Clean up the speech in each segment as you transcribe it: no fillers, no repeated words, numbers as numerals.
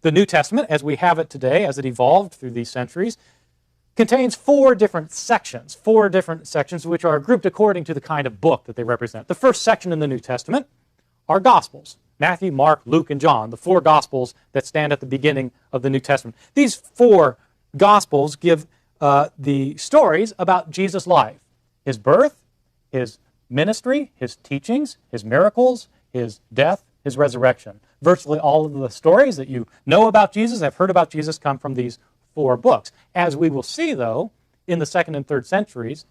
The New Testament, as we have it today, as it evolved through these centuries, contains four different sections which are grouped according to the kind of book that they represent. The first section in the New Testament are Gospels. Matthew, Mark, Luke, and John, the four Gospels that stand at the beginning of the New Testament. These four Gospels give the stories about Jesus' life, his birth, his ministry, his teachings, his miracles, his death, his resurrection. Virtually all of the stories that you know about Jesus, have heard about Jesus, come from these four books. As we will see, though, in the 2nd and 3rd centuries,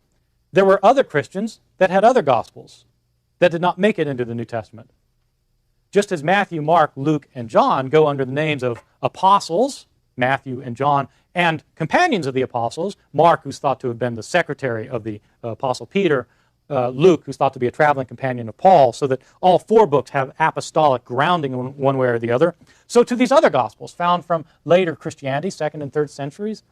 there were other Christians that had other Gospels that did not make it into the New Testament. Just as Matthew, Mark, Luke, and John go under the names of apostles, Matthew and John, and companions of the apostles, Mark, who's thought to have been the secretary of the apostle Peter, Luke, who's thought to be a traveling companion of Paul, so that all four books have apostolic grounding in one way or the other. So to these other Gospels, found from later Christianity, 2nd and 3rd centuries,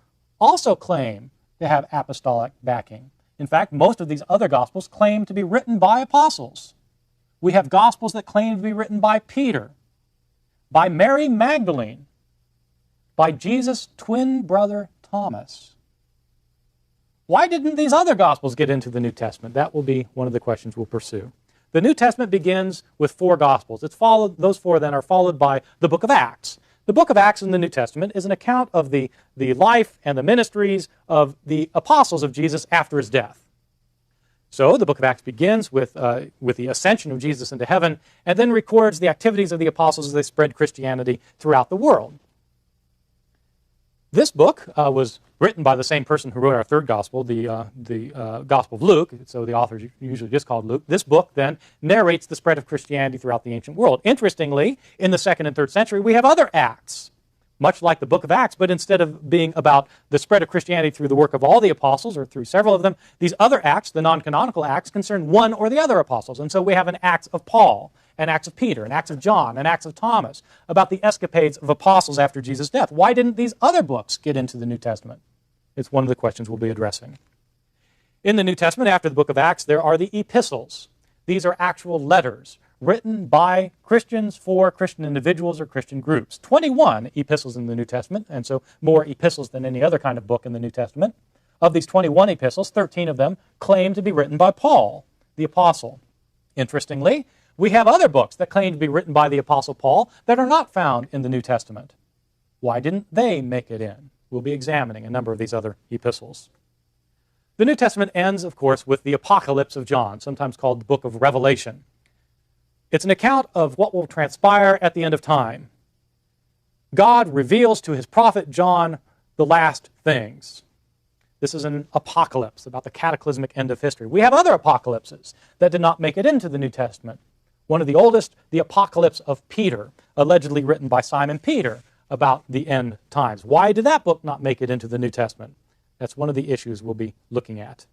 also claim to have apostolic backing. In fact, most of these other Gospels claim to be written by apostles. We have Gospels that claim to be written by Peter, by Mary Magdalene, by Jesus' twin brother Thomas. Why didn't these other Gospels get into the New Testament? That will be one of the questions we'll pursue. The New Testament begins with four Gospels. Those four then are followed by the book of Acts. The book of Acts in the New Testament is an account of the life and the ministries of the apostles of Jesus after his death. So the book of Acts begins with the ascension of Jesus into heaven, and then records the activities of the apostles as they spread Christianity throughout the world. This book was written by the same person who wrote our third gospel, the Gospel of Luke, so the author is usually just called Luke. This book then narrates the spread of Christianity throughout the ancient world. Interestingly, in the 2nd and 3rd century, we have other Acts, much like the book of Acts, but instead of being about the spread of Christianity through the work of all the apostles, or through several of them, these other Acts, the non-canonical Acts, concern one or the other apostles. And so we have an Acts of Paul, an Acts of Peter, an Acts of John, an Acts of Thomas, about the escapades of apostles after Jesus' death. Why didn't these other books get into the New Testament? It's one of the questions we'll be addressing. In the New Testament, after the book of Acts, there are the Epistles. These are actual letters written by Christians for Christian individuals or Christian groups. 21 epistles in the New Testament, and so more epistles than any other kind of book in the New Testament. Of these 21 epistles, 13 of them claim to be written by Paul, the apostle. Interestingly, we have other books that claim to be written by the apostle Paul that are not found in the New Testament. Why didn't they make it in? We'll be examining a number of these other epistles. The New Testament ends, of course, with the Apocalypse of John, sometimes called the Book of Revelation. It's an account of what will transpire at the end of time. God reveals to his prophet John the last things. This is an apocalypse about the cataclysmic end of history. We have other apocalypses that did not make it into the New Testament. One of the oldest, the Apocalypse of Peter, allegedly written by Simon Peter about the end times. Why did that book not make it into the New Testament? That's one of the issues we'll be looking at.